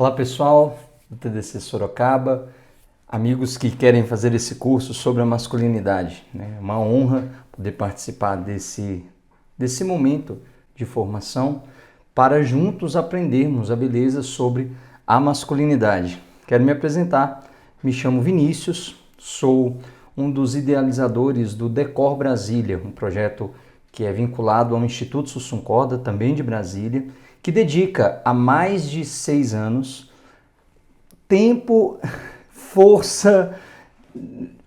Olá pessoal do TDC Sorocaba, amigos que querem fazer esse curso sobre a masculinidade. É uma honra poder participar desse momento de formação para juntos aprendermos a beleza sobre a masculinidade. Quero me apresentar, me chamo Vinícius, sou um dos idealizadores do Decor Brasília, um projeto que é vinculado ao Instituto Sussum Corda, também de Brasília, que dedica há mais de 6 anos tempo, força,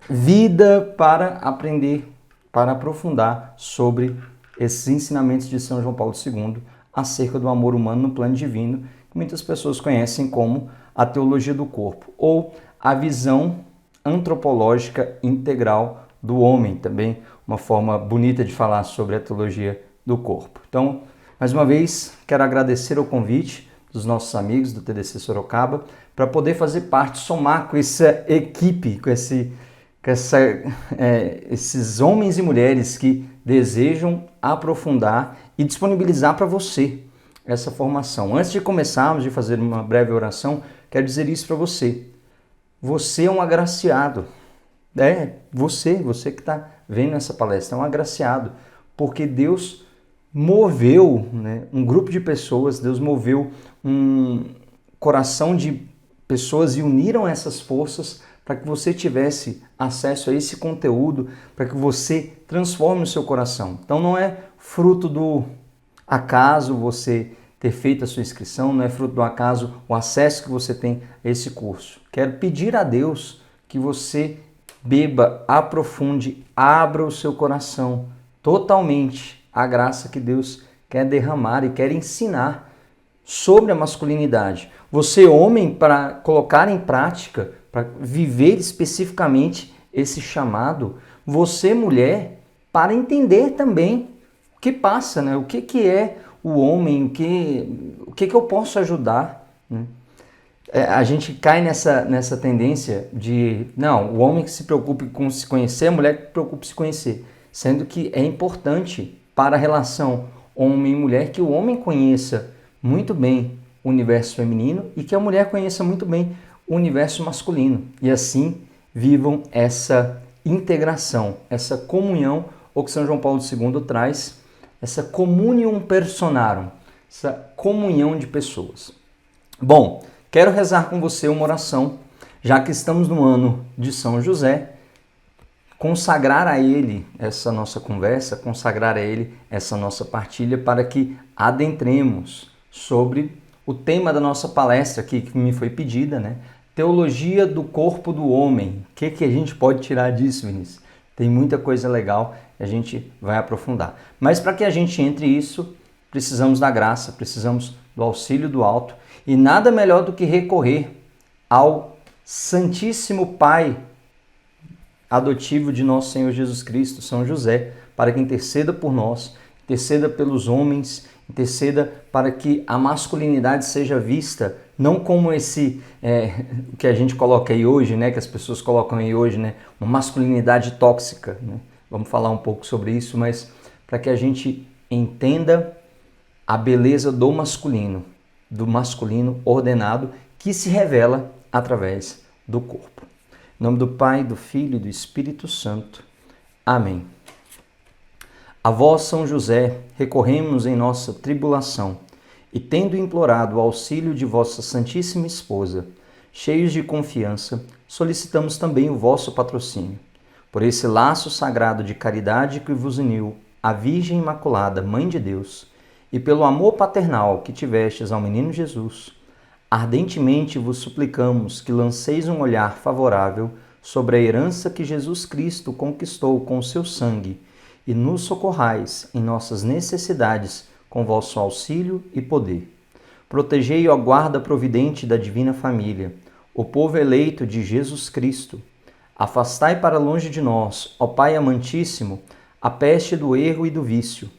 vida para aprender, para aprofundar sobre esses ensinamentos de São João Paulo II acerca do amor humano no plano divino, que muitas pessoas conhecem como a teologia do corpo, ou a visão antropológica integral do homem, também uma forma bonita de falar sobre a teologia do corpo. Então, mais uma vez, quero agradecer o convite dos nossos amigos do TDC Sorocaba para poder fazer parte, somar com essa equipe, com esses homens e mulheres que desejam aprofundar e disponibilizar para você essa formação. Antes de começarmos de fazer uma breve oração, quero dizer isso para você. Você é um agraciado. Você que está vendo essa palestra é um agraciado, porque Deus moveu, um grupo de pessoas, Deus moveu um coração de pessoas e uniram essas forças para que você tivesse acesso a esse conteúdo, para que você transforme o seu coração. Então não é fruto do acaso você ter feito a sua inscrição, não é fruto do acaso o acesso que você tem a esse curso. Quero pedir a Deus que você beba, aprofunde, abra o seu coração totalmente à graça que Deus quer derramar e quer ensinar sobre a masculinidade. Você, homem, para colocar em prática, para viver especificamente esse chamado. Você, mulher, para entender também o que passa, o que é o homem, o que eu posso ajudar. A gente cai nessa tendência de, o homem que se preocupe com se conhecer, a mulher que se preocupe em se conhecer. Sendo que é importante para a relação homem e mulher que o homem conheça muito bem o universo feminino e que a mulher conheça muito bem o universo masculino. E assim vivam essa integração, essa comunhão, ou que São João Paulo II traz, essa communium personarum, essa comunhão de pessoas. Bom, quero rezar com você uma oração, já que estamos no ano de São José, consagrar a ele essa nossa conversa, consagrar a ele essa nossa partilha para que adentremos sobre o tema da nossa palestra aqui que me foi pedida, Teologia do corpo do homem. O que a gente pode tirar disso, Vinícius? Tem muita coisa legal e a gente vai aprofundar. Mas para que a gente entre isso, precisamos da graça, precisamos do auxílio do alto e nada melhor do que recorrer ao Santíssimo Pai adotivo de nosso Senhor Jesus Cristo, São José, para que interceda por nós, interceda pelos homens, interceda para que a masculinidade seja vista não como esse que a gente coloca aí hoje, que as pessoas colocam aí hoje, uma masculinidade tóxica. Vamos falar um pouco sobre isso, mas para que a gente entenda a beleza do masculino ordenado que se revela através do corpo. Em nome do Pai, do Filho e do Espírito Santo. Amém. A vós, São José, recorremos em nossa tribulação, e tendo implorado o auxílio de vossa Santíssima Esposa, cheios de confiança, solicitamos também o vosso patrocínio. Por esse laço sagrado de caridade que vos uniu à Virgem Imaculada, Mãe de Deus, e pelo amor paternal que tivestes ao menino Jesus, ardentemente vos suplicamos que lanceis um olhar favorável sobre a herança que Jesus Cristo conquistou com o seu sangue e nos socorrais em nossas necessidades com vosso auxílio e poder. Protegei a guarda providente da divina família, o povo eleito de Jesus Cristo. Afastai para longe de nós, ó Pai amantíssimo, a peste do erro e do vício.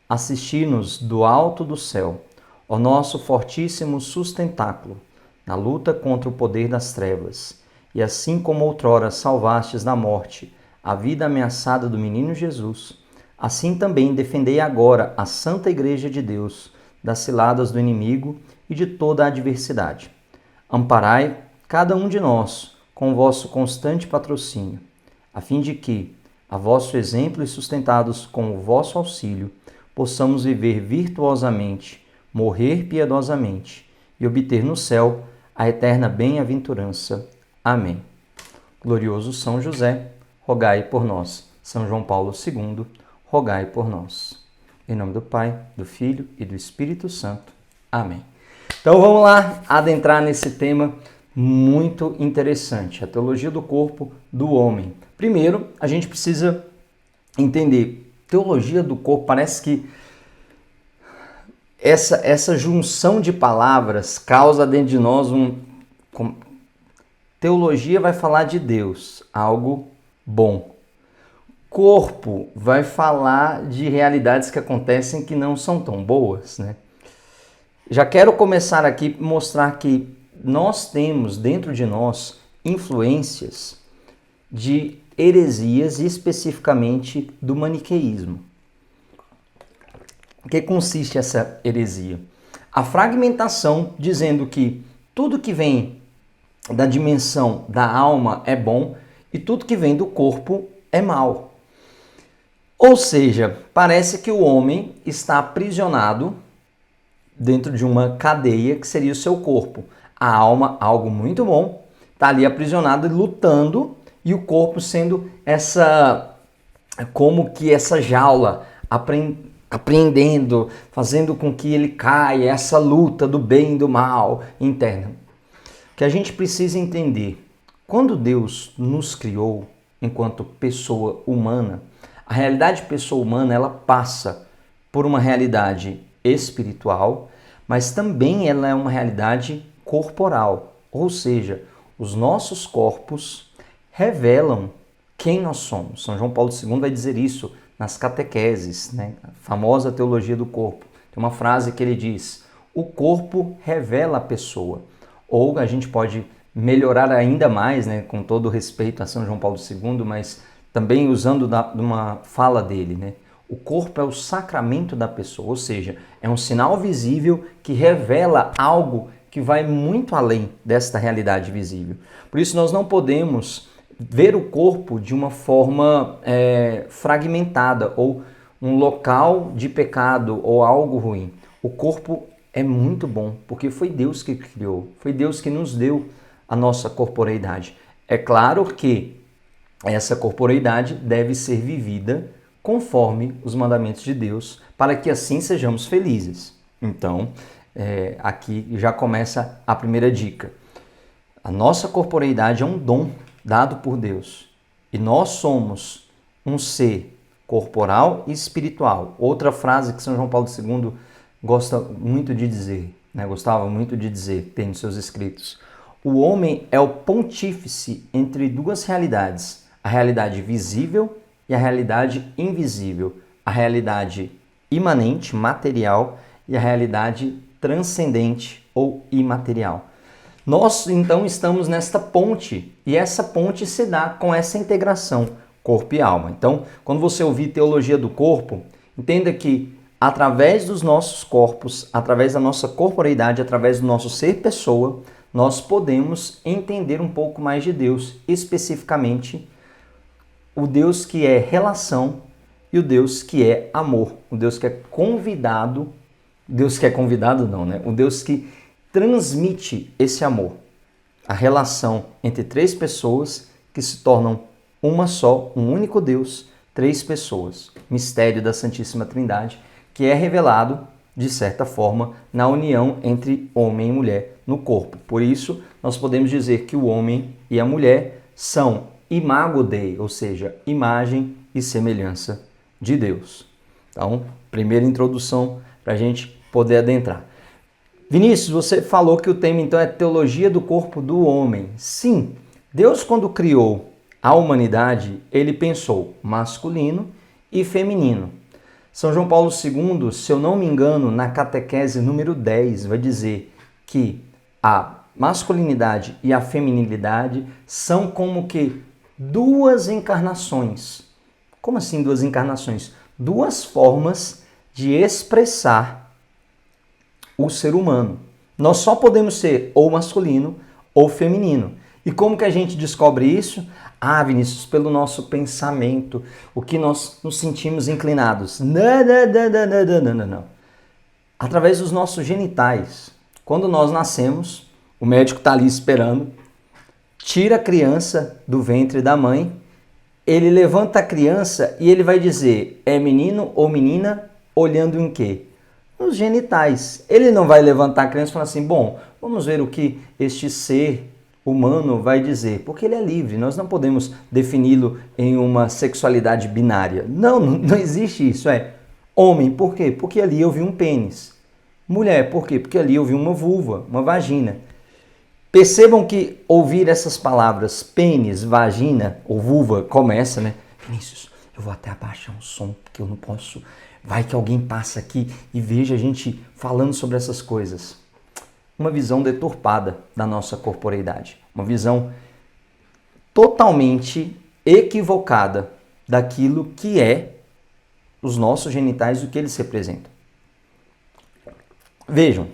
Assisti-nos do alto do céu, ó nosso fortíssimo sustentáculo, na luta contra o poder das trevas, e assim como outrora salvastes da morte a vida ameaçada do menino Jesus, assim também defendei agora a Santa Igreja de Deus das ciladas do inimigo e de toda a adversidade. Amparai cada um de nós com o vosso constante patrocínio, a fim de que, a vosso exemplo e sustentados com o vosso auxílio, possamos viver virtuosamente, morrer piedosamente e obter no céu a eterna bem-aventurança. Amém. Glorioso São José, rogai por nós. São João Paulo II, rogai por nós. Em nome do Pai, do Filho e do Espírito Santo. Amém. Então vamos lá adentrar nesse tema muito interessante, a teologia do corpo do homem. Primeiro, a gente precisa entender, teologia do corpo, parece que essa junção de palavras causa dentro de nós teologia vai falar de Deus, algo bom. Corpo vai falar de realidades que acontecem que não são tão boas, né? Já quero começar aqui mostrar que nós temos dentro de nós influências de heresias, especificamente do maniqueísmo. O que consiste essa heresia? A fragmentação dizendo que tudo que vem da dimensão da alma é bom e tudo que vem do corpo é mal. Ou seja, parece que o homem está aprisionado dentro de uma cadeia que seria o seu corpo. A alma, algo muito bom, está ali aprisionado e lutando, e o corpo sendo como que essa jaula, apreendendo, fazendo com que ele caia, essa luta do bem e do mal interna. O que a gente precisa entender, quando Deus nos criou enquanto pessoa humana, a realidade pessoa humana, ela passa por uma realidade espiritual, mas também ela é uma realidade corporal, ou seja, os nossos corpos revelam quem nós somos. São João Paulo II vai dizer isso nas catequeses, né? A famosa teologia do corpo. Tem uma frase que ele diz: o corpo revela a pessoa. Ou a gente pode melhorar ainda mais, né? Com todo respeito a São João Paulo II, mas também usando de uma fala dele, né? O corpo é o sacramento da pessoa, ou seja, é um sinal visível que revela algo que vai muito além desta realidade visível. Por isso nós não podemos ver o corpo de uma forma fragmentada ou um local de pecado ou algo ruim. O corpo é muito bom, porque foi Deus que criou, foi Deus que nos deu a nossa corporeidade. É claro que essa corporeidade deve ser vivida conforme os mandamentos de Deus, para que assim sejamos felizes. Então, aqui já começa a primeira dica. A nossa corporeidade é um dom dado por Deus. E nós somos um ser corporal e espiritual. Outra frase que São João Paulo II gosta muito de dizer, né? Gostava muito de dizer, tem nos seus escritos. O homem é o pontífice entre duas realidades, a realidade visível e a realidade invisível, a realidade imanente, material, e a realidade transcendente ou imaterial. Nós, então, estamos nesta ponte, e essa ponte se dá com essa integração corpo e alma. Então, quando você ouvir teologia do corpo, entenda que através dos nossos corpos, através da nossa corporeidade, através do nosso ser pessoa, nós podemos entender um pouco mais de Deus, especificamente o Deus que é relação e o Deus que é amor, o Deus que é convidado, o Deus que transmite esse amor, a relação entre três pessoas que se tornam uma só, um único Deus, três pessoas, mistério da Santíssima Trindade, que é revelado, de certa forma, na união entre homem e mulher no corpo. Por isso, nós podemos dizer que o homem e a mulher são imago Dei, ou seja, imagem e semelhança de Deus. Então, primeira introdução para a gente poder adentrar. Vinícius, você falou que o tema então é teologia do corpo do homem. Sim, Deus quando criou a humanidade, ele pensou masculino e feminino. São João Paulo II, se eu não me engano, na catequese número 10, vai dizer que a masculinidade e a feminilidade são como que duas encarnações. Como assim duas encarnações? Duas formas de expressar o ser humano. Nós só podemos ser ou masculino ou feminino. E como que a gente descobre isso? Ah, Vinícius, pelo nosso pensamento, o que nós nos sentimos inclinados. Não, não, não, não, não, não, não, não. Através dos nossos genitais. Quando nós nascemos, o médico está ali esperando, tira a criança do ventre da mãe, ele levanta a criança e ele vai dizer, é menino ou menina, olhando em quê? Nos genitais. Ele não vai levantar a criança e falar assim, bom, vamos ver o que este ser humano vai dizer, porque ele é livre, nós não podemos defini-lo em uma sexualidade binária. Não existe isso, homem, por quê? Porque ali eu vi um pênis. Mulher, por quê? Porque ali eu vi uma vulva, uma vagina. Percebam que ouvir essas palavras, pênis, vagina ou vulva, começa, né? Vinícius, eu vou até abaixar um som, porque eu não posso. Vai que alguém passa aqui e veja a gente falando sobre essas coisas. Uma visão deturpada da nossa corporeidade. Uma visão totalmente equivocada daquilo que é os nossos genitais e o que eles representam. Vejam,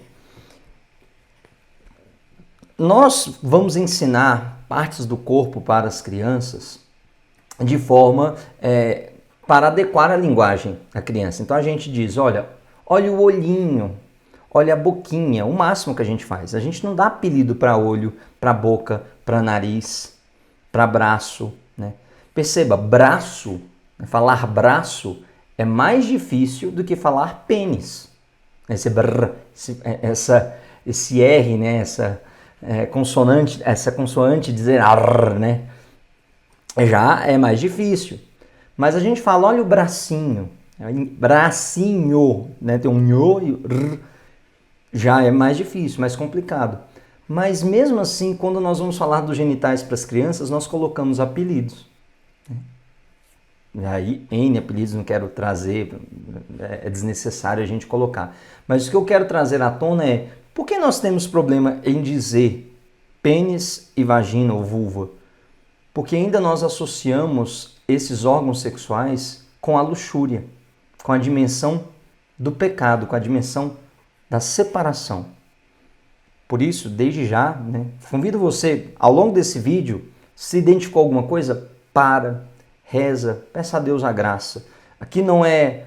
nós vamos ensinar partes do corpo para as crianças de forma para adequar a linguagem à criança. Então a gente diz, olha o olhinho, olha a boquinha, o máximo que a gente faz. A gente não dá apelido para olho, para boca, para nariz, para braço, né? Perceba, braço, falar braço é mais difícil do que falar pênis. Esse brr, esse R, né? Essa consoante dizer ar, né? Já é mais difícil. Mas a gente fala, olha o bracinho, né? Tem um nho e r, já é mais difícil, mais complicado. Mas mesmo assim, quando nós vamos falar dos genitais para as crianças, nós colocamos apelidos. E aí, N apelidos não quero trazer, é desnecessário a gente colocar. Mas o que eu quero trazer à tona é, por que nós temos problema em dizer pênis e vagina ou vulva? Porque ainda nós associamos esses órgãos sexuais com a luxúria, com a dimensão do pecado, com a dimensão da separação. Por isso, desde já, né, convido você, ao longo desse vídeo, se identificou alguma coisa, reza, peça a Deus a graça. Aqui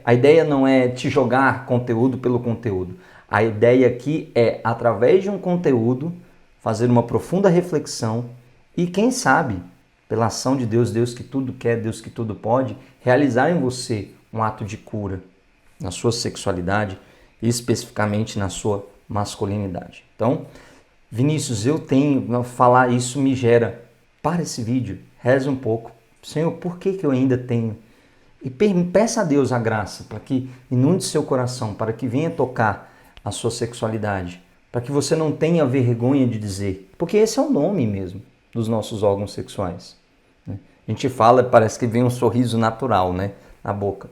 a ideia não é te jogar conteúdo pelo conteúdo. A ideia aqui é, através de um conteúdo, fazer uma profunda reflexão e, quem sabe, pela ação de Deus, Deus que tudo quer, Deus que tudo pode, realizar em você um ato de cura na sua sexualidade e especificamente na sua masculinidade. Então, Vinícius, falar isso me gera, para esse vídeo, reze um pouco. Senhor, por que eu ainda tenho? E peça a Deus a graça para que inunde seu coração, para que venha tocar a sua sexualidade, para que você não tenha vergonha de dizer, porque esse é o nome mesmo dos nossos órgãos sexuais. A gente fala, parece que vem um sorriso natural, né, na boca,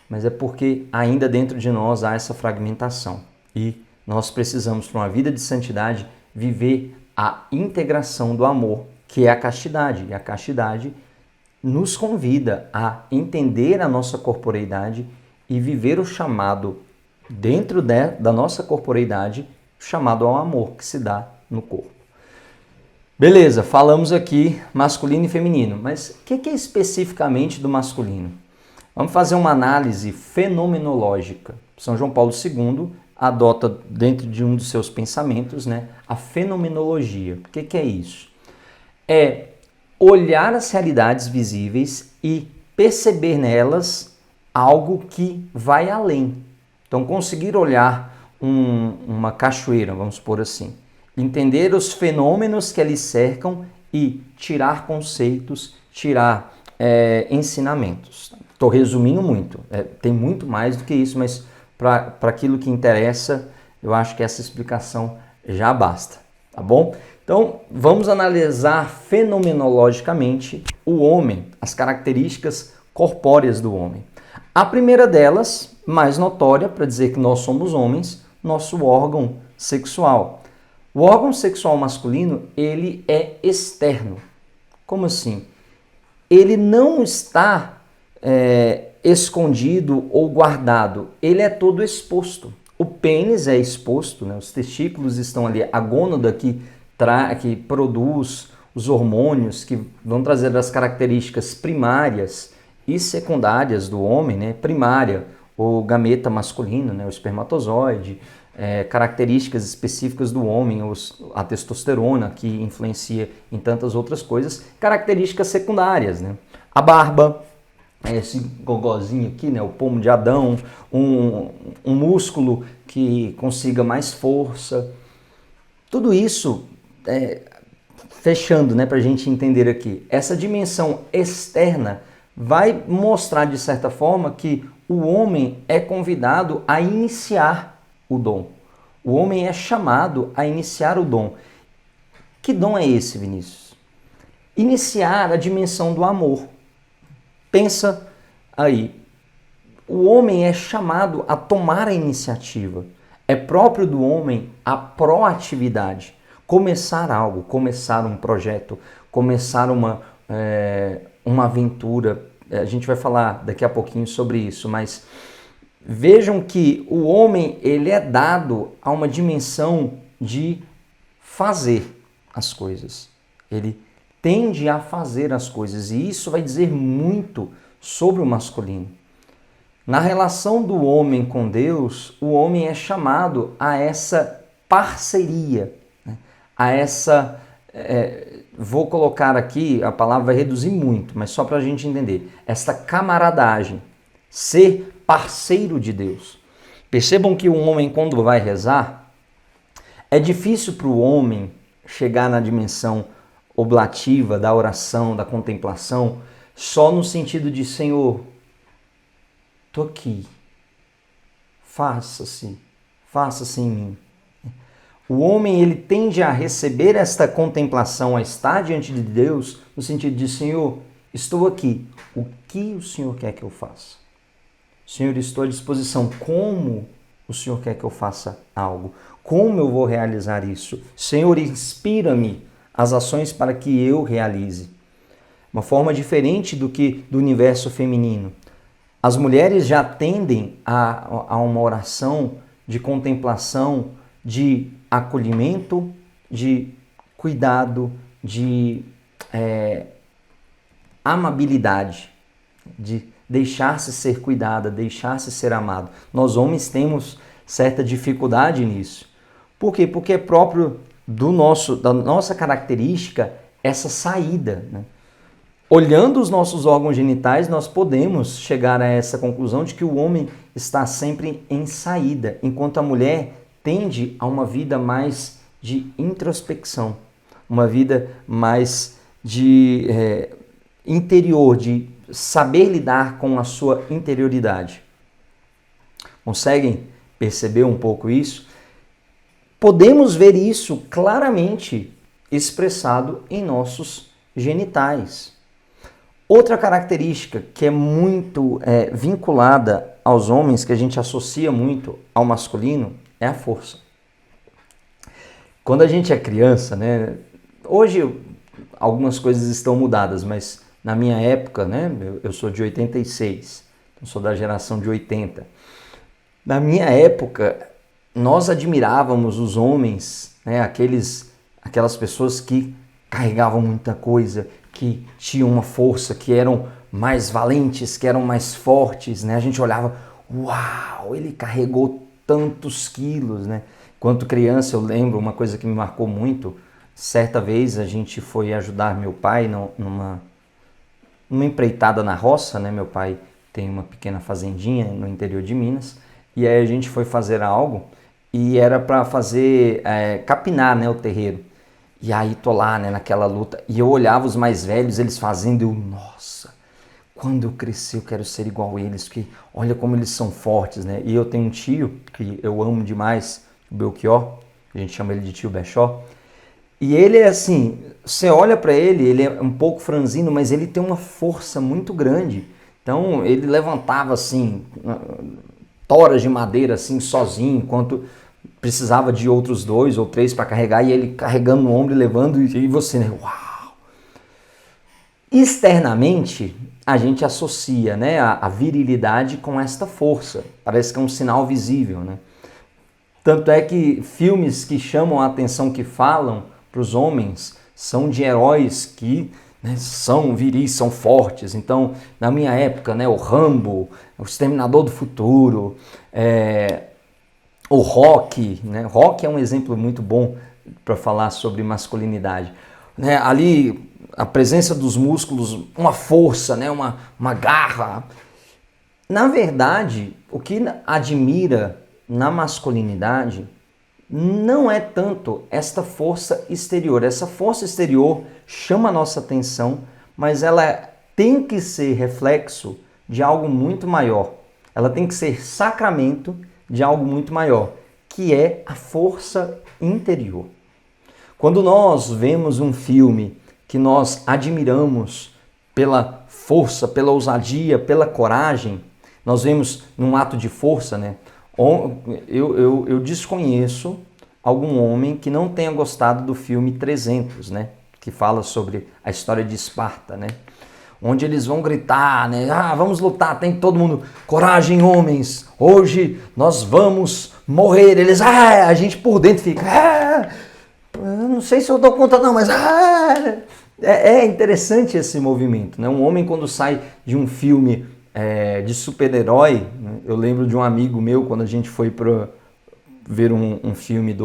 mas é porque ainda dentro de nós há essa fragmentação e nós precisamos, para uma vida de santidade, viver a integração do amor, que é a castidade, e a castidade nos convida a entender a nossa corporeidade e viver o chamado dentro da nossa corporeidade, chamado ao amor que se dá no corpo. Beleza, falamos aqui masculino e feminino, mas o que é especificamente do masculino? Vamos fazer uma análise fenomenológica. São João Paulo II adota dentro de um dos seus pensamentos, né, a fenomenologia. O que é isso? É olhar as realidades visíveis e perceber nelas algo que vai além. Então, conseguir olhar uma cachoeira, vamos supor assim, entender os fenômenos que ali cercam e tirar conceitos, tirar ensinamentos. Estou resumindo muito, tem muito mais do que isso, mas para aquilo que interessa, eu acho que essa explicação já basta, tá bom? Então, vamos analisar fenomenologicamente o homem, as características corpóreas do homem. A primeira delas, mais notória, para dizer que nós somos homens, nosso órgão sexual. O órgão sexual masculino, ele é externo. Como assim? Ele não está escondido ou guardado, ele é todo exposto. o pênis é exposto, né? Os testículos estão ali, a gônada que produz os hormônios que vão trazer as características primárias e secundárias do homem, né? Primária, o gameta masculino, né? O espermatozoide, características específicas do homem, a testosterona que influencia em tantas outras coisas, características secundárias, né? A barba, esse gogozinho aqui, né? O pomo de Adão, um músculo que consiga mais força, tudo isso fechando, né, para a gente entender aqui, essa dimensão externa vai mostrar de certa forma que o homem é convidado a iniciar o dom. O homem é chamado a iniciar o dom. Que dom é esse, Vinícius? Iniciar a dimensão do amor. Pensa aí, o homem é chamado a tomar a iniciativa. É próprio do homem a proatividade. Começar algo, começar um projeto, começar uma aventura. A gente vai falar daqui a pouquinho sobre isso, mas vejam que o homem ele é dado a uma dimensão de fazer as coisas. Ele tende a fazer as coisas e isso vai dizer muito sobre o masculino. Na relação do homem com Deus, o homem é chamado a essa parceria, né? A essa, vou colocar aqui, a palavra vai reduzir muito, mas só para a gente entender, essa camaradagem, ser parceiro de Deus. Percebam que um homem quando vai rezar, é difícil para o homem chegar na dimensão oblativa da oração, da contemplação, só no sentido de, Senhor, estou aqui, faça-se em mim. O homem ele tende a receber esta contemplação, a estar diante de Deus, no sentido de, Senhor, estou aqui, o que o Senhor quer que eu faça? Senhor, estou à disposição, como o Senhor quer que eu faça algo? Como eu vou realizar isso? Senhor, inspira-me as ações para que eu realize. Uma forma diferente do que do universo feminino. As mulheres já tendem a uma oração de contemplação, de acolhimento, de cuidado, de amabilidade, de deixar-se ser cuidada, deixar-se ser amado. Nós homens temos certa dificuldade nisso. Por quê? Porque é próprio da nossa característica essa saída, né? Olhando os nossos órgãos genitais, nós podemos chegar a essa conclusão de que o homem está sempre em saída, enquanto a mulher tende a uma vida mais de introspecção, uma vida mais de interior, de saber lidar com a sua interioridade. Conseguem perceber um pouco isso? Podemos ver isso claramente expressado em nossos genitais. Outra característica que é muito vinculada aos homens, que a gente associa muito ao masculino, é a força. Quando a gente é criança, né? Hoje algumas coisas estão mudadas, mas na minha época, né? Eu sou de 86, então sou da geração de 80. Na minha época, nós admirávamos os homens, né? Aquelas pessoas que carregavam muita coisa, que tinham uma força, que eram mais valentes, que eram mais fortes, né? A gente olhava, uau, ele carregou tantos quilos, né? Quanto criança eu lembro uma coisa que me marcou muito. Certa vez a gente foi ajudar meu pai numa empreitada na roça, né? Meu pai tem uma pequena fazendinha no interior de Minas e aí a gente foi fazer algo e era para fazer capinar, né, o terreiro. E aí tô lá, né, naquela luta, e eu olhava os mais velhos, eles fazendo, e eu, nossa, quando eu crescer eu quero ser igual a eles, porque olha como eles são fortes, né? E eu tenho um tio, que eu amo demais, o Belchior, a gente chama ele de tio Bechó, e ele é assim, você olha para ele é um pouco franzino, mas ele tem uma força muito grande. Então ele levantava assim, toras de madeira assim, sozinho, enquanto precisava de outros 2 ou 3 para carregar, e ele carregando no ombro e levando, e você, né? Uau! Externamente, a gente associa, né, a virilidade com esta força. Parece que é um sinal visível, né? Tanto é que filmes que chamam a atenção, que falam para os homens, são de heróis que, né, são viris, são fortes. Então, na minha época, né, o Rambo, o Exterminador do Futuro, o Rocky, né? Rocky é um exemplo muito bom para falar sobre masculinidade. Né? Ali, a presença dos músculos, uma força, né? uma garra. Na verdade, o que admira na masculinidade não é tanto esta força exterior. Essa força exterior chama a nossa atenção, mas ela tem que ser reflexo de algo muito maior. Ela tem que ser sacramento de algo muito maior, que é a força interior. Quando nós vemos um filme que nós admiramos pela força, pela ousadia, pela coragem, nós vemos num ato de força, né? Eu desconheço algum homem que não tenha gostado do filme 300, né? Que fala sobre a história de Esparta, né? Onde eles vão gritar, né? Ah, vamos lutar, tem todo mundo, coragem, homens, hoje nós vamos morrer. Eles, a gente por dentro fica, eu não sei se eu dou conta não, mas é interessante esse movimento, né? Um homem quando sai de um filme de super-herói, né? Eu lembro de um amigo meu, quando a gente foi para ver um filme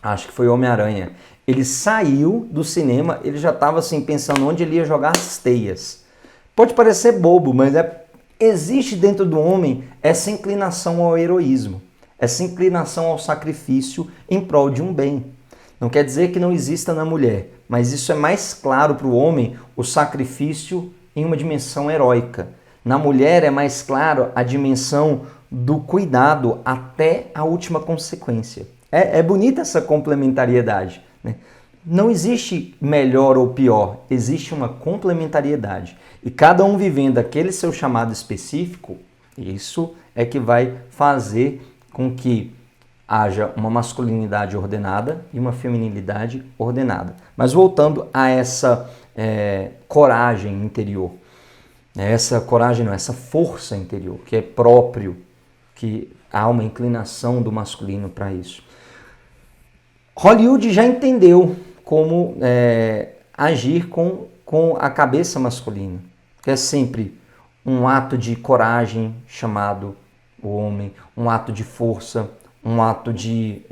acho que foi Homem-Aranha, ele saiu do cinema, ele já estava assim, pensando onde ele ia jogar as teias. Pode parecer bobo, mas existe dentro do homem essa inclinação ao heroísmo, essa inclinação ao sacrifício em prol de um bem. Não quer dizer que não exista na mulher, mas isso é mais claro para o homem, o sacrifício em uma dimensão heróica. Na mulher é mais claro a dimensão do cuidado até a última consequência. É bonita essa complementariedade, né? Não existe melhor ou pior, existe uma complementariedade. E cada um vivendo aquele seu chamado específico, isso é que vai fazer com que haja uma masculinidade ordenada e uma feminilidade ordenada. Mas voltando a essa coragem interior, essa coragem não, essa força interior, que é próprio, que há uma inclinação do masculino para isso. Hollywood já entendeu como agir com a cabeça masculina, que é sempre um ato de coragem chamado o homem, um ato de força, um ato de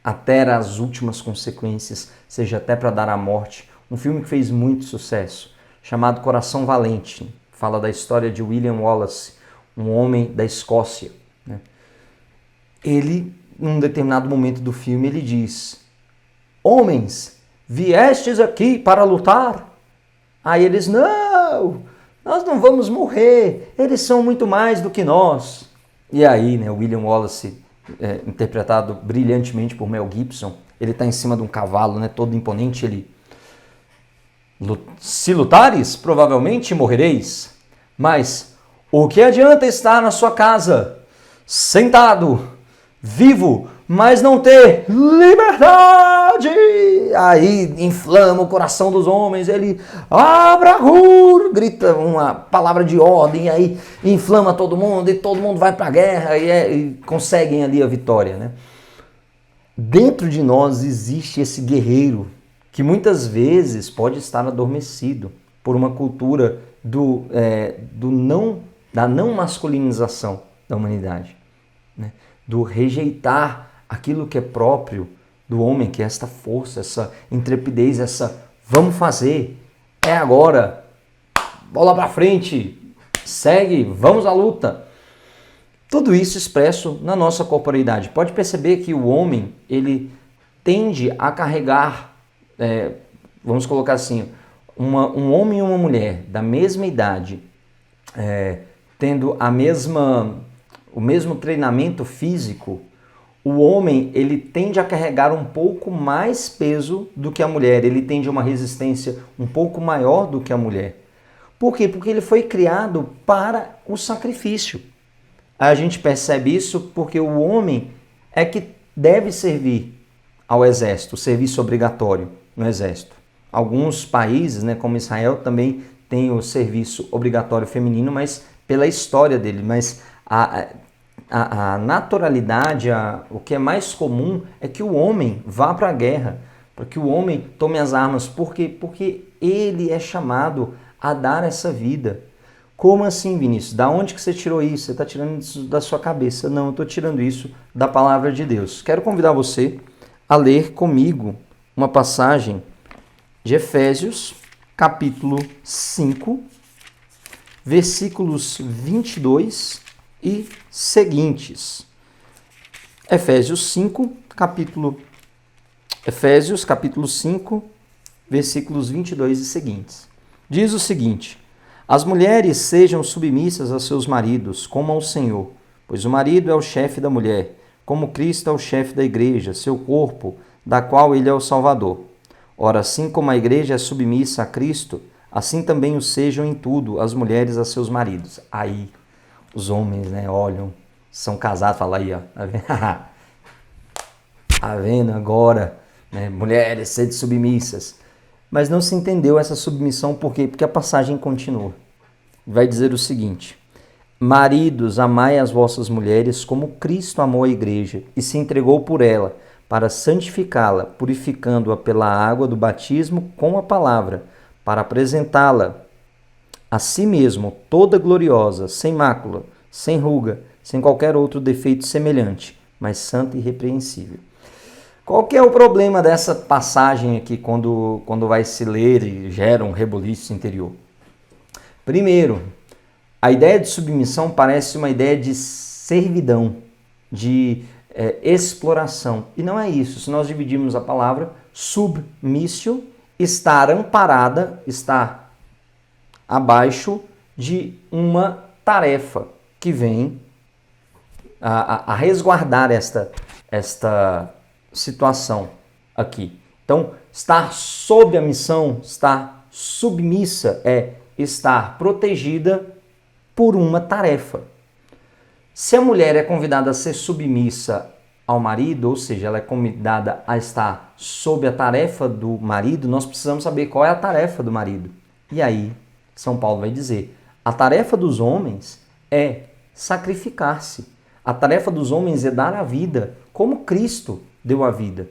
até as últimas consequências, seja até para dar a morte. Um filme que fez muito sucesso, chamado Coração Valente, fala da história de William Wallace, um homem da Escócia, né? Ele, num determinado momento do filme, ele diz: homens, viestes aqui para lutar? Aí eles, não, nós não vamos morrer, eles são muito mais do que nós. E aí, né, William Wallace, interpretado brilhantemente por Mel Gibson, ele está em cima de um cavalo, né, todo imponente, ele: se lutares, provavelmente morrereis, mas o que adianta estar na sua casa, sentado, vivo, mas não ter liberdade? Aí inflama o coração dos homens, ele Abrahur, grita uma palavra de ordem, aí inflama todo mundo e todo mundo vai para a guerra e conseguem ali a vitória, né? Dentro de nós existe esse guerreiro que muitas vezes pode estar adormecido por uma cultura da não masculinização da humanidade, né? Do rejeitar aquilo que é próprio do homem, que é esta força, essa intrepidez, essa vamos fazer, é agora, bola pra frente, segue, vamos à luta. Tudo isso expresso na nossa corporeidade. Pode perceber que o homem, ele tende a carregar, vamos colocar assim, um homem e uma mulher da mesma idade, tendo o mesmo treinamento físico, o homem ele tende a carregar um pouco mais peso do que a mulher, ele tende a uma resistência um pouco maior do que a mulher. Por quê? Porque ele foi criado para o sacrifício. A gente percebe isso porque o homem é que deve servir ao exército, o serviço obrigatório no exército. Alguns países, né, como Israel, também tem o serviço obrigatório feminino, mas pela história dele, mas a naturalidade, o que é mais comum é que o homem vá para a guerra, para que o homem tome as armas. Por quê? Porque ele é chamado a dar essa vida. Como assim, Vinícius? Da onde que você tirou isso? Você está tirando isso da sua cabeça? Não, eu estou tirando isso da palavra de Deus. Quero convidar você a ler comigo uma passagem de Efésios, capítulo 5, versículos 22 e seguintes. Efésios, capítulo 5, versículos 22 e seguintes. Diz o seguinte: as mulheres sejam submissas a seus maridos, como ao Senhor, pois o marido é o chefe da mulher, como Cristo é o chefe da igreja, seu corpo, da qual ele é o Salvador. Ora, assim como a igreja é submissa a Cristo, assim também o sejam em tudo as mulheres a seus maridos. Aí os homens, olham, são casados, falam aí, ó, tá vendo agora, mulheres sede submissas. Mas não se entendeu essa submissão, por quê? Porque a passagem continua. Vai dizer o seguinte: maridos, amai as vossas mulheres como Cristo amou a igreja e se entregou por ela, para santificá-la, purificando-a pela água do batismo com a palavra, para apresentá-la a si mesmo toda gloriosa, sem mácula, sem ruga, sem qualquer outro defeito semelhante, mas santa e irrepreensível. Qual que é o problema dessa passagem aqui quando vai se ler e gera um reboliço interior? Primeiro, a ideia de submissão parece uma ideia de servidão, de exploração. E não é isso. Se nós dividirmos a palavra, submissio, estar amparada, estar abaixo de uma tarefa que vem a resguardar esta situação aqui. Então, estar sob a missão, estar submissa é estar protegida por uma tarefa. Se a mulher é convidada a ser submissa ao marido, ou seja, ela é convidada a estar sob a tarefa do marido, nós precisamos saber qual é a tarefa do marido. E aí, São Paulo vai dizer, a tarefa dos homens é sacrificar-se. A tarefa dos homens é dar a vida, como Cristo deu a vida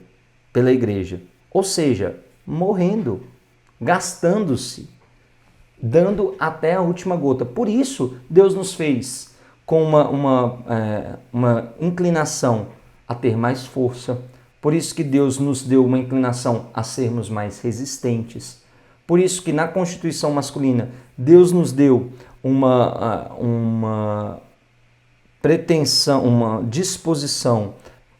pela igreja. Ou seja, morrendo, gastando-se, dando até a última gota. Por isso, Deus nos fez com uma inclinação a ter mais força. Por isso que Deus nos deu uma inclinação a sermos mais resistentes. Por isso que na constituição masculina, Deus nos deu uma pretensão, uma disposição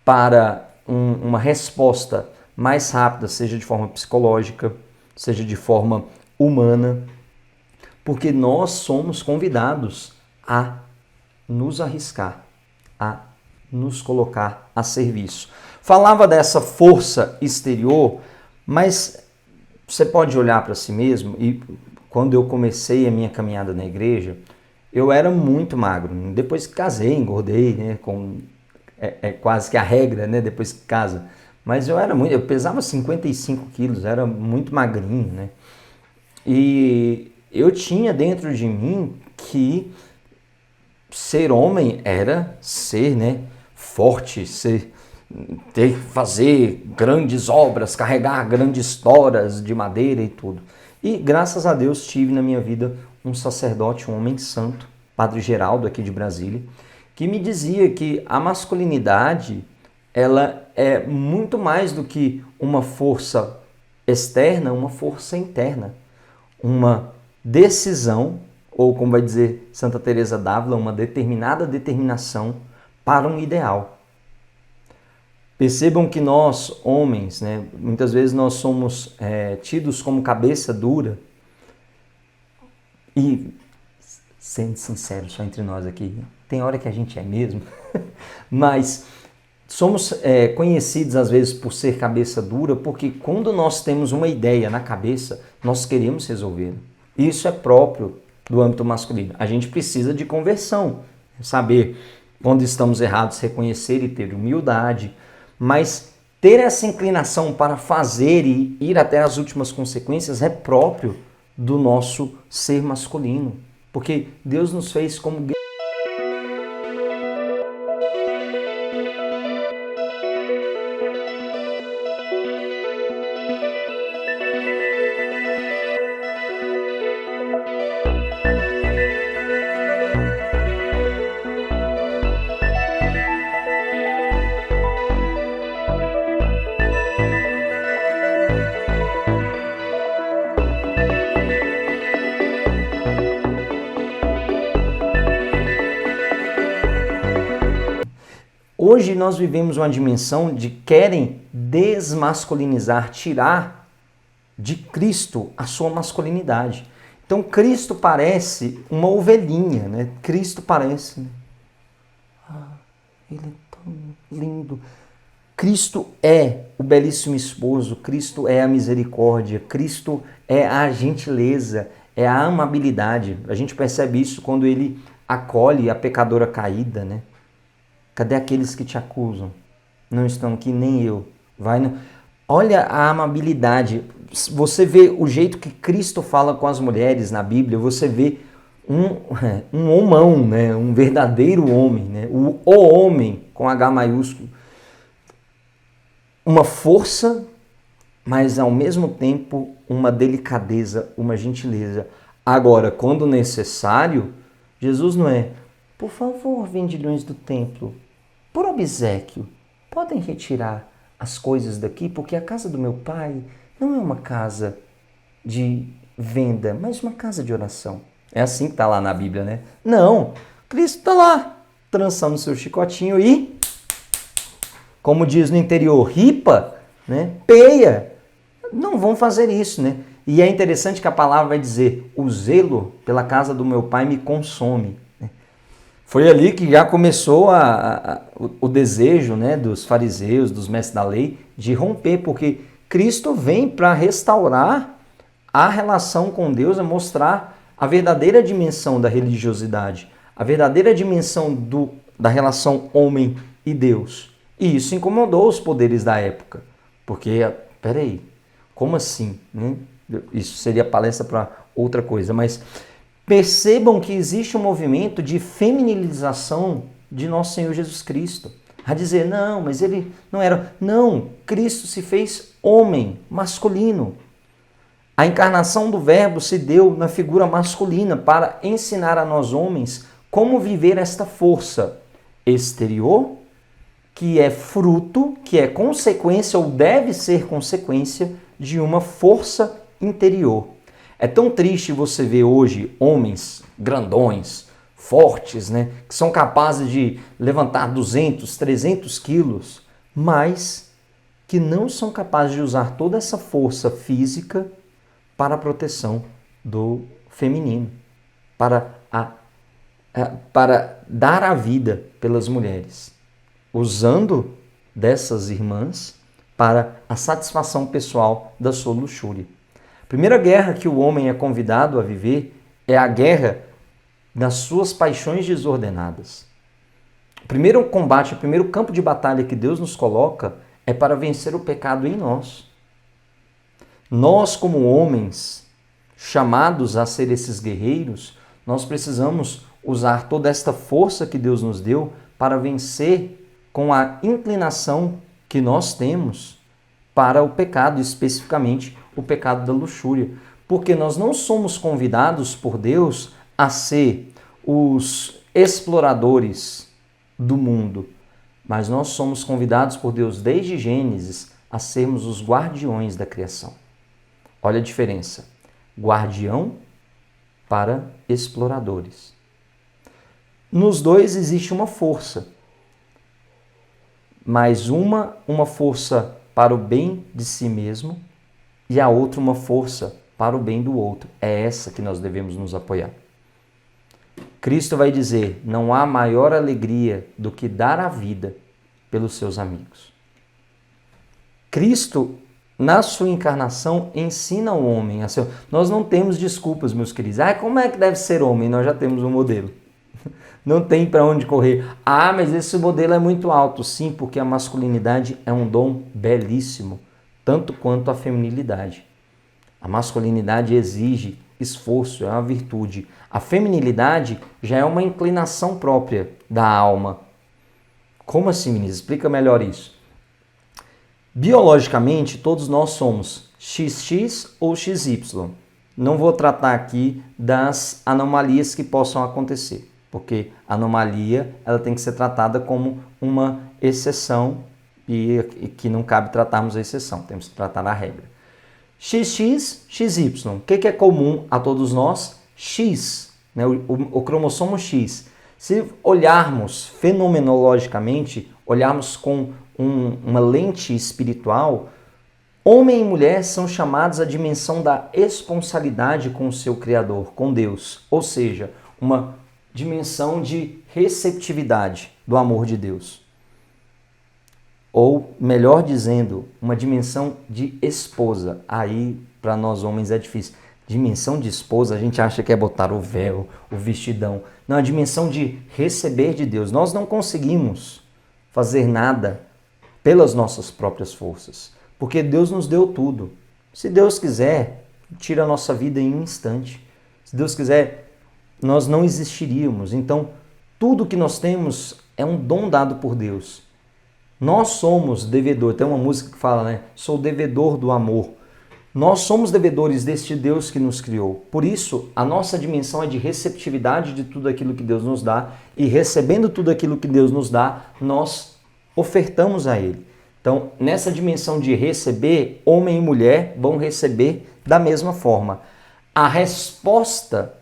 para uma resposta mais rápida, seja de forma psicológica, seja de forma humana, porque nós somos convidados a nos arriscar, a nos colocar a serviço. Falava dessa força exterior, mas você pode olhar para si mesmo, e quando eu comecei a minha caminhada na igreja, eu era muito magro. Depois que casei, engordei, é quase que a regra, depois que casa. Mas eu pesava 55 quilos, era muito magrinho, E eu tinha dentro de mim que ser homem era ser, forte, fazer grandes obras, carregar grandes toras de madeira e tudo. E graças a Deus tive na minha vida um sacerdote, um homem santo, Padre Geraldo aqui de Brasília, que me dizia que a masculinidade ela é muito mais do que uma força externa, uma força interna, uma decisão, ou como vai dizer Santa Teresa d'Ávila, uma determinada determinação para um ideal. Percebam que nós, homens, muitas vezes nós somos tidos como cabeça dura. E, sendo sincero, só entre nós aqui, tem hora que a gente é mesmo, mas somos conhecidos às vezes por ser cabeça dura, porque quando nós temos uma ideia na cabeça, nós queremos resolver. Isso é próprio do âmbito masculino. A gente precisa de conversão, saber quando estamos errados, reconhecer e ter humildade, mas ter essa inclinação para fazer e ir até as últimas consequências é próprio do nosso ser masculino, porque Deus nos fez como Hoje nós vivemos uma dimensão de querem desmasculinizar, tirar de Cristo a sua masculinidade. Então Cristo parece uma ovelhinha, né? Cristo parece, né? Ele é tão lindo. Cristo é o belíssimo esposo, Cristo é a misericórdia, Cristo é a gentileza, é a amabilidade. A gente percebe isso quando ele acolhe a pecadora caída, né? Cadê aqueles que te acusam? Não estão aqui, nem eu. Olha a amabilidade. Você vê o jeito que Cristo fala com as mulheres na Bíblia, você vê um homão, né? Um verdadeiro homem, né? O homem com H maiúsculo. Uma força, mas ao mesmo tempo uma delicadeza, uma gentileza. Agora, quando necessário, Jesus não é, por favor, vendilhões do templo, por obséquio, podem retirar as coisas daqui, porque a casa do meu pai não é uma casa de venda, mas uma casa de oração. É assim que está lá na Bíblia, né? Não, Cristo está lá, trançando seu chicotinho e, como diz no interior, ripa, né? Peia. Não vão fazer isso, né? E é interessante que a palavra vai dizer, o zelo pela casa do meu pai me consome. Foi ali que já começou o desejo, né, dos fariseus, dos mestres da lei, de romper, porque Cristo vem para restaurar a relação com Deus, a mostrar a verdadeira dimensão da religiosidade, a verdadeira dimensão da relação homem e Deus. E isso incomodou os poderes da época, porque, peraí, como assim? Né? Isso seria palestra para outra coisa, mas percebam que existe um movimento de feminilização de nosso Senhor Jesus Cristo. A dizer, não, mas ele não era... Não, Cristo se fez homem, masculino. A encarnação do Verbo se deu na figura masculina para ensinar a nós homens como viver esta força exterior, que é fruto, que é consequência ou deve ser consequência de uma força interior. É tão triste você ver hoje homens grandões, fortes, né, que são capazes de levantar 200, 300 quilos, mas que não são capazes de usar toda essa força física para a proteção do feminino, para dar a vida pelas mulheres, usando dessas irmãs para a satisfação pessoal da sua luxúria. A primeira guerra que o homem é convidado a viver é a guerra das suas paixões desordenadas. O primeiro combate, o primeiro campo de batalha que Deus nos coloca é para vencer o pecado em nós. Nós, como homens, chamados a ser esses guerreiros, nós precisamos usar toda esta força que Deus nos deu para vencer com a inclinação que nós temos para o pecado, especificamente o pecado da luxúria. Porque nós não somos convidados por Deus a ser os exploradores do mundo, mas nós somos convidados por Deus desde Gênesis a sermos os guardiões da criação. Olha a diferença. Guardião para exploradores. Nos dois existe uma força, mas uma força para o bem de si mesmo e a outra uma força para o bem do outro. É essa que nós devemos nos apoiar. Cristo vai dizer, não há maior alegria do que dar a vida pelos seus amigos. Cristo, na sua encarnação, ensina o homem a ser... Nós não temos desculpas, meus queridos. Como é que deve ser homem? Nós já temos um modelo. Não tem para onde correr. Mas esse modelo é muito alto. Sim, porque a masculinidade é um dom belíssimo, tanto quanto a feminilidade. A masculinidade exige esforço, é uma virtude. A feminilidade já é uma inclinação própria da alma. Como assim, meninas? Explica melhor isso. Biologicamente, todos nós somos XX ou XY. Não vou tratar aqui das anomalias que possam acontecer, porque a anomalia ela tem que ser tratada como uma exceção e que não cabe tratarmos a exceção, temos que tratar a regra. XX, XY. O que é comum a todos nós? X, né? O cromossomo X. Se olharmos fenomenologicamente, olharmos com uma lente espiritual, homem e mulher são chamados à dimensão da responsabilidade com o seu Criador, com Deus. Ou seja, uma dimensão de receptividade do amor de Deus. Ou, melhor dizendo, uma dimensão de esposa. Aí, para nós homens, é difícil. Dimensão de esposa, a gente acha que é botar o véu, o vestidão. Não, a dimensão de receber de Deus. Nós não conseguimos fazer nada pelas nossas próprias forças, porque Deus nos deu tudo. Se Deus quiser, tira a nossa vida em um instante. Se Deus quiser, nós não existiríamos. Então, tudo que nós temos é um dom dado por Deus. Nós somos devedores. Tem uma música que fala, né? Sou devedor do amor. Nós somos devedores deste Deus que nos criou. Por isso, a nossa dimensão é de receptividade de tudo aquilo que Deus nos dá. E recebendo tudo aquilo que Deus nos dá, nós ofertamos a Ele. Então, nessa dimensão de receber, homem e mulher vão receber da mesma forma. A resposta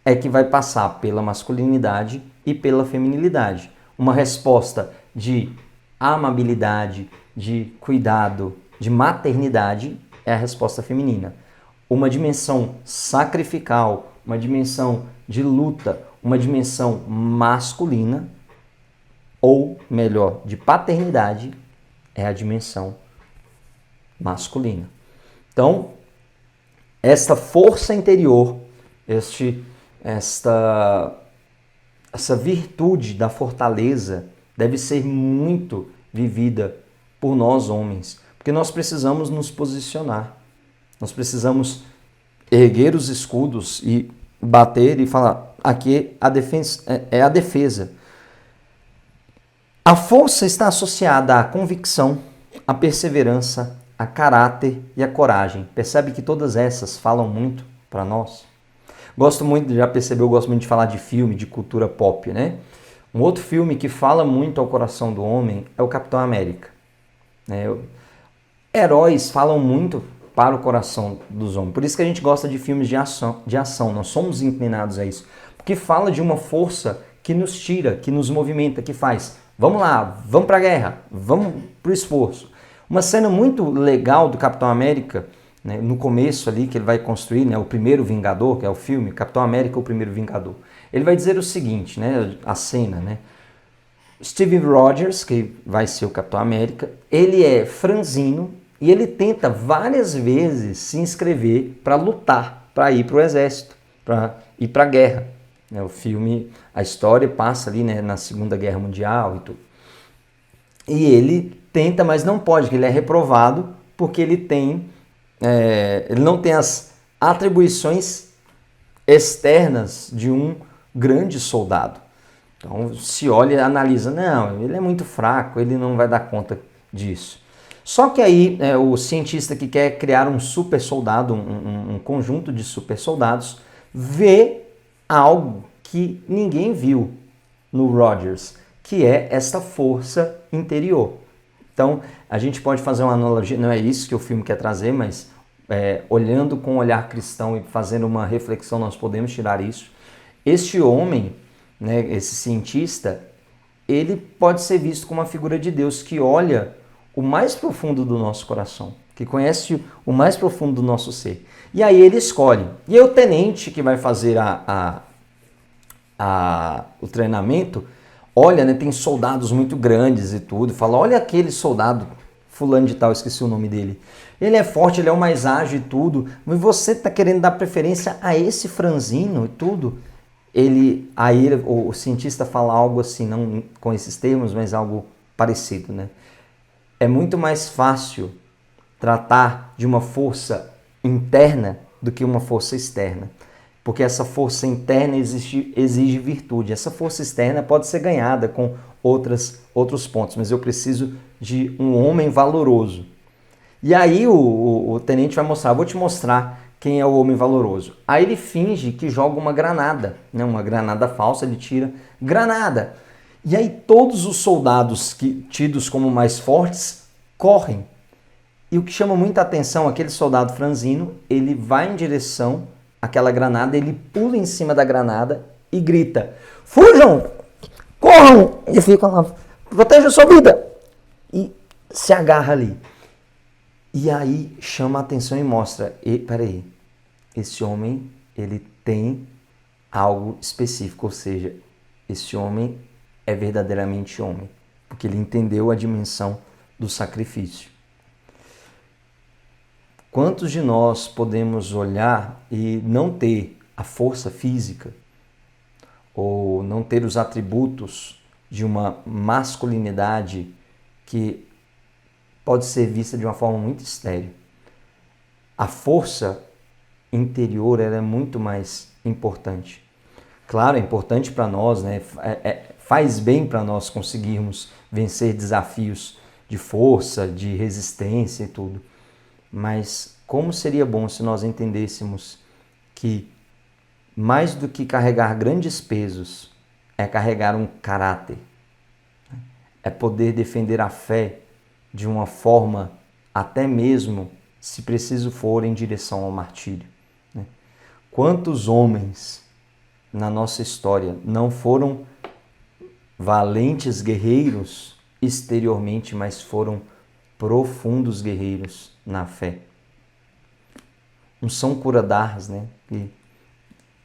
é que vai passar pela masculinidade e pela feminilidade. Uma resposta de amabilidade, de cuidado, de maternidade é a resposta feminina. Uma dimensão sacrificial, uma dimensão de luta, uma dimensão masculina, ou melhor, de paternidade, é a dimensão masculina. Então, esta força interior, essa virtude da fortaleza deve ser muito vivida por nós homens, porque nós precisamos nos posicionar, nós precisamos erguer os escudos e bater e falar, aqui a defesa, é a defesa. A força está associada à convicção, à perseverança, a caráter e a coragem. Percebe que todas essas falam muito para nós? Gosto muito, já percebeu, gosto muito de falar de filme, de cultura pop, né? Um outro filme que fala muito ao coração do homem é o Capitão América. Heróis falam muito para o coração dos homens. Por isso que a gente gosta de filmes de ação. Nós somos inclinados a isso. Porque fala de uma força que nos tira, que nos movimenta, que faz. Vamos lá, vamos para a guerra, vamos para o esforço. Uma cena muito legal do Capitão América, né, no começo ali, que ele vai construir, né, o primeiro Vingador, que é o filme, Capitão América, o primeiro Vingador. Ele vai dizer o seguinte, né, a cena, né? Steve Rogers, que vai ser o Capitão América, ele é franzino e ele tenta várias vezes se inscrever para lutar, para ir para o exército, para ir para a guerra. O filme, a história passa ali, né, na Segunda Guerra Mundial e tudo. E ele tenta, mas não pode, porque ele é reprovado, porque ele não tem as atribuições externas de um grande soldado. Então se olha e analisa, não, ele é muito fraco, ele não vai dar conta disso. Só que aí o cientista que quer criar um super soldado, um conjunto de super soldados, vê algo que ninguém viu no Rogers, que é esta força interior. Então, a gente pode fazer uma analogia, não é isso que o filme quer trazer, mas olhando com um olhar cristão e fazendo uma reflexão, nós podemos tirar isso. Este homem, né, esse cientista, ele pode ser visto como uma figura de Deus que olha o mais profundo do nosso coração, que conhece o mais profundo do nosso ser. E aí ele escolhe. E aí o tenente que vai fazer o treinamento, olha, né, tem soldados muito grandes e tudo, fala, olha aquele soldado fulano de tal, esqueci o nome dele. Ele é forte, ele é o mais ágil e tudo, mas você está querendo dar preferência a esse franzino e tudo. O cientista fala algo assim, não com esses termos, mas algo parecido, né? É muito mais fácil tratar de uma força interna do que uma força externa. Porque essa força interna exige virtude. Essa força externa pode ser ganhada com outros pontos, mas eu preciso de um homem valoroso. E aí o tenente vai mostrar, vou te mostrar quem é o homem valoroso. Aí ele finge que joga uma granada, né? Uma granada falsa, ele tira granada. E aí todos os soldados tidos como mais fortes correm. E o que chama muita atenção, aquele soldado franzino, ele vai em direção àquela granada, ele pula em cima da granada e grita: fujam! Corram! E fica lá, proteja a sua vida! E se agarra ali. E aí chama a atenção e mostra: peraí, esse homem, ele tem algo específico, ou seja, esse homem é verdadeiramente homem, porque ele entendeu a dimensão do sacrifício. Quantos de nós podemos olhar e não ter a força física ou não ter os atributos de uma masculinidade que pode ser vista de uma forma muito estéril? A força interior, ela é muito mais importante. Claro, é importante para nós, né? Faz bem para nós conseguirmos vencer desafios de força, de resistência e tudo. Mas como seria bom se nós entendêssemos que mais do que carregar grandes pesos, é carregar um caráter, é poder defender a fé de uma forma, até mesmo, se preciso for, em direção ao martírio. Quantos homens na nossa história não foram valentes guerreiros exteriormente, mas foram profundos guerreiros na fé? Um São Curadars, né, que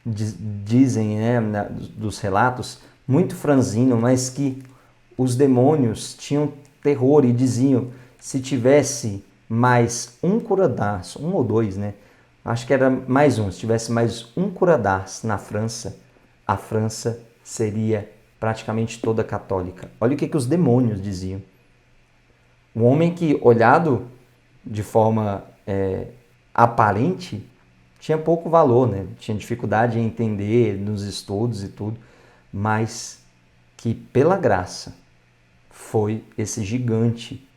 dizem, né, dos relatos, muito franzino, mas que os demônios tinham terror e diziam: se tivesse mais um Curadars, um ou dois, né? Acho que era mais um. Se tivesse mais um Curadars na França, a França seria praticamente toda católica. Olha o que os demônios diziam. Um homem que, olhado de forma aparente, tinha pouco valor, né? Tinha dificuldade em entender nos estudos e tudo, mas que pela graça foi esse gigante,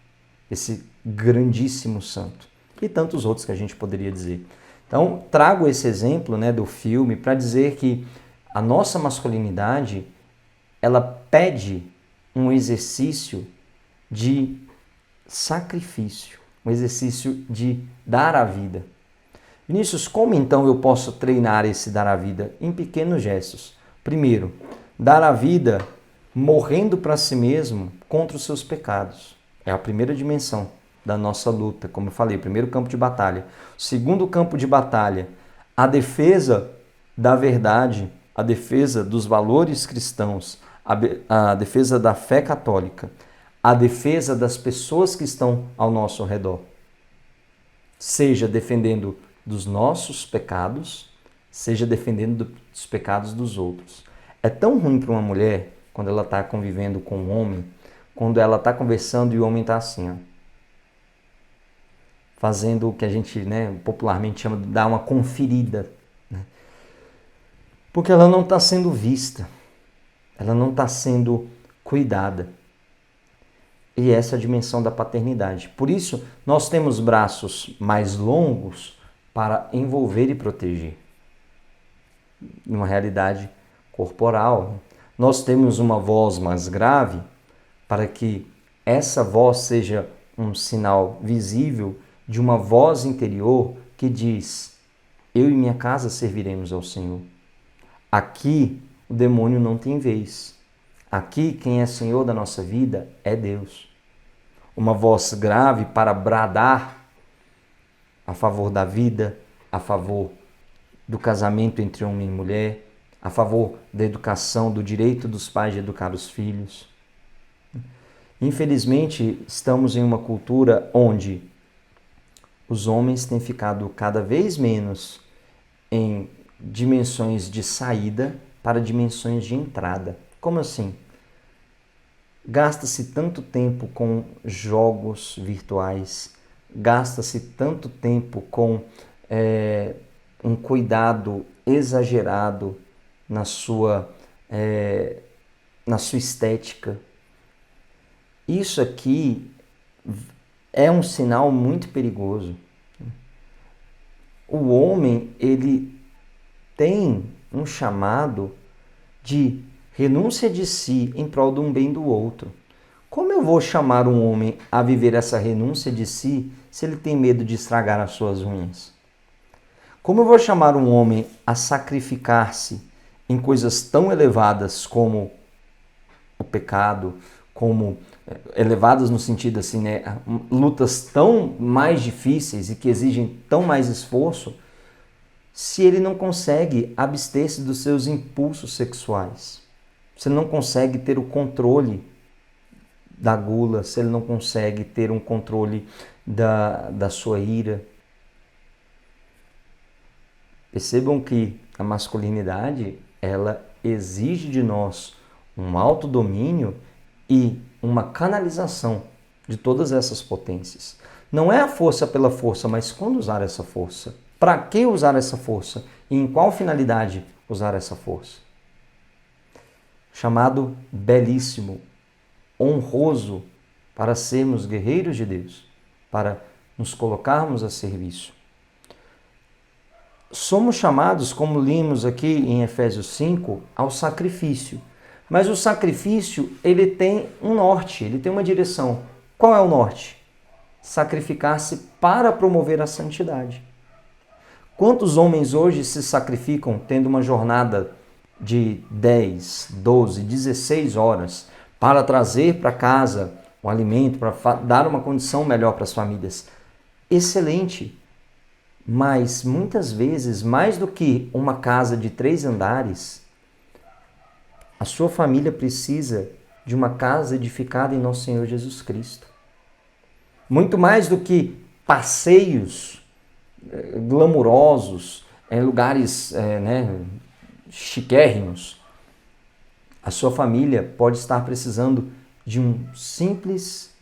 esse grandíssimo santo. E tantos outros que a gente poderia dizer. Então, trago esse exemplo, né, do filme para dizer que a nossa masculinidade, ela pede um exercício de sacrifício, um exercício de dar a vida. Vinícius, como então eu posso treinar esse dar a vida? Em pequenos gestos. Primeiro, dar a vida morrendo para si mesmo contra os seus pecados. É a primeira dimensão da nossa luta, como eu falei, primeiro campo de batalha. Segundo campo de batalha, a defesa da verdade, a defesa dos valores cristãos, a defesa da fé católica, a defesa das pessoas que estão ao nosso redor. Seja defendendo dos nossos pecados, seja defendendo dos pecados dos outros. É tão ruim para uma mulher, quando ela está convivendo com um homem, quando ela está conversando e o homem está assim, ó, fazendo o que a gente, né, popularmente chama de dar uma conferida, né? Porque ela não está sendo vista, ela não está sendo cuidada. E essa é a dimensão da paternidade. Por isso, nós temos braços mais longos para envolver e proteger. Numa realidade corporal. Nós temos uma voz mais grave para que essa voz seja um sinal visível de uma voz interior que diz: eu e minha casa serviremos ao Senhor. Aqui o demônio não tem vez. Aqui quem é Senhor da nossa vida é Deus. Uma voz grave para bradar a favor da vida, a favor do casamento entre homem e mulher, a favor da educação, do direito dos pais de educar os filhos. Infelizmente, estamos em uma cultura onde os homens têm ficado cada vez menos em dimensões de saída para dimensões de entrada. Como assim? Gasta-se tanto tempo com jogos virtuais, gasta-se tanto tempo com um cuidado exagerado na sua estética. Isso aqui é um sinal muito perigoso. O homem, ele tem um chamado de renúncia de si em prol de um bem do outro. Como eu vou chamar um homem a viver essa renúncia de si se ele tem medo de estragar as suas unhas? Como eu vou chamar um homem a sacrificar-se em coisas tão elevadas como o pecado, como elevadas no sentido assim, né, lutas tão mais difíceis e que exigem tão mais esforço, se ele não consegue abster-se dos seus impulsos sexuais, se ele não consegue ter o controle da gula, se ele não consegue ter um controle da sua ira. Percebam que a masculinidade, ela exige de nós um autodomínio e uma canalização de todas essas potências. Não é a força pela força, mas quando usar essa força? Para que usar essa força? E em qual finalidade usar essa força? Chamado belíssimo, honroso, para sermos guerreiros de Deus, para nos colocarmos a serviço. Somos chamados, como lemos aqui em Efésios 5, ao sacrifício. Mas o sacrifício, ele tem um norte, ele tem uma direção. Qual é o norte? Sacrificar-se para promover a santidade. Quantos homens hoje se sacrificam tendo uma jornada de 10, 12, 16 horas para trazer para casa o alimento, para dar uma condição melhor para as famílias? Excelente! Mas muitas vezes, mais do que uma casa de 3 andares, a sua família precisa de uma casa edificada em nosso Senhor Jesus Cristo. Muito mais do que passeios glamurosos, em lugares chiquérrimos. A sua família pode estar precisando de um simples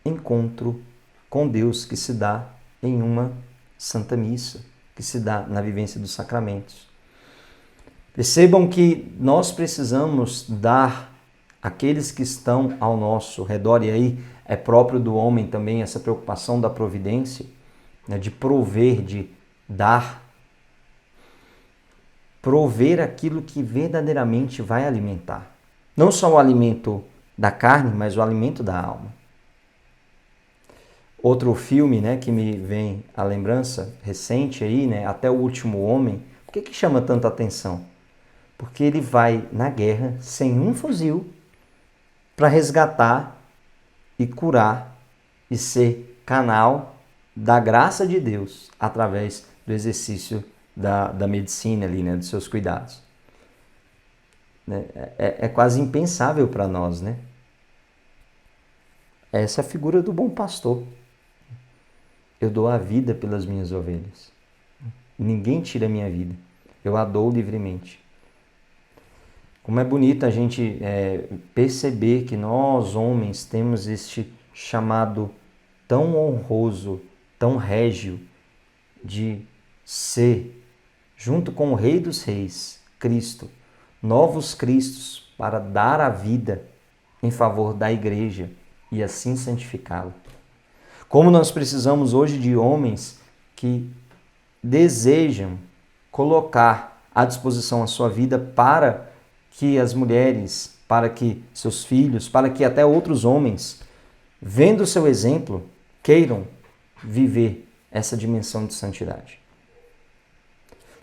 encontro com Deus que se dá em uma Santa Missa, que se dá na vivência dos sacramentos. Percebam que nós precisamos dar àqueles que estão ao nosso redor, e aí é próprio do homem também essa preocupação da providência, né, de prover, de dar. Prover aquilo que verdadeiramente vai alimentar. Não só o alimento da carne, mas o alimento da alma. Outro filme, né, que me vem à lembrança recente aí, né, Até o Último Homem. Por que chama tanta atenção? Porque ele vai na guerra sem um fuzil para resgatar e curar e ser canal da graça de Deus através do exercício da medicina ali, né, dos seus cuidados. É quase impensável para nós, né? Essa é a figura do bom pastor. Eu dou a vida pelas minhas ovelhas. Ninguém tira a minha vida. Eu a dou livremente. Como é bonito a gente perceber que nós, homens, temos este chamado tão honroso, tão régio, de ser, junto com o Rei dos Reis, Cristo, novos Cristos, para dar a vida em favor da igreja e assim santificá-la. Como nós precisamos hoje de homens que desejam colocar à disposição a sua vida para que as mulheres, para que seus filhos, para que até outros homens, vendo o seu exemplo, queiram viver essa dimensão de santidade.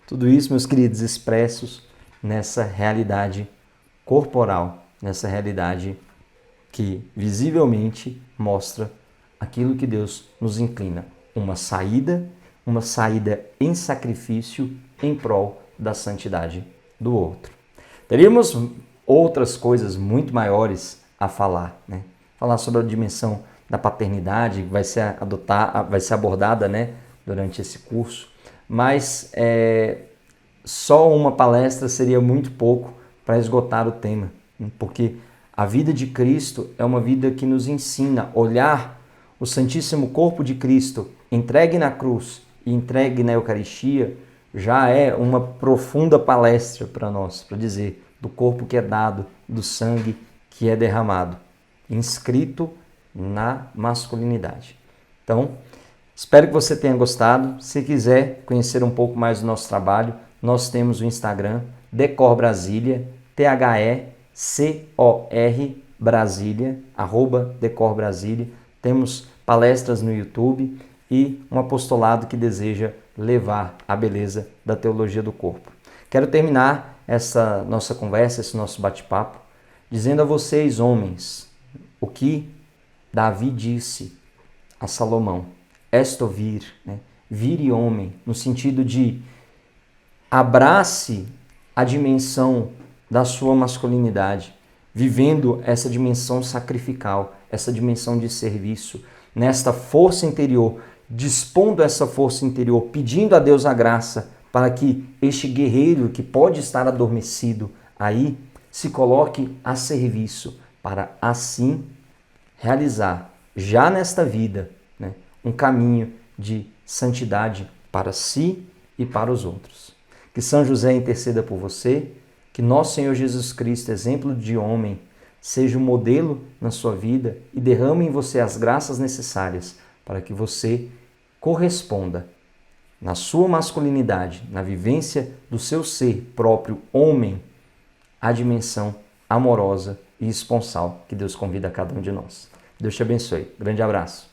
Tudo isso, meus queridos, expressos nessa realidade corporal, nessa realidade que visivelmente mostra aquilo que Deus nos inclina. Uma saída em sacrifício em prol da santidade do outro. Teríamos outras coisas muito maiores a falar, né? Falar sobre a dimensão da paternidade, que vai ser abordada, né, durante esse curso, mas só uma palestra seria muito pouco para esgotar o tema, porque a vida de Cristo é uma vida que nos ensina a olhar o Santíssimo Corpo de Cristo entregue na cruz e entregue na Eucaristia. Já é uma profunda palestra para nós, para dizer do corpo que é dado, do sangue que é derramado, inscrito na masculinidade. Então, espero que você tenha gostado. Se quiser conhecer um pouco mais do nosso trabalho, nós temos o Instagram, Decor Brasília, THECOR Brasília, @Decor Brasília. Temos palestras no YouTube e um apostolado que deseja levar a beleza da teologia do corpo. Quero terminar essa nossa conversa, esse nosso bate-papo, dizendo a vocês, homens, o que Davi disse a Salomão. Esto vir, né? Vire homem, no sentido de abrace a dimensão da sua masculinidade, vivendo essa dimensão sacrificial, essa dimensão de serviço, nesta força interior, dispondo essa força interior, pedindo a Deus a graça para que este guerreiro que pode estar adormecido aí se coloque a serviço, para assim realizar, já nesta vida, né, um caminho de santidade para si e para os outros. Que São José interceda por você, que nosso Senhor Jesus Cristo, exemplo de homem, seja um modelo na sua vida e derrame em você as graças necessárias para que você corresponda na sua masculinidade, na vivência do seu ser próprio homem, à dimensão amorosa e esponsal que Deus convida a cada um de nós. Deus te abençoe. Grande abraço.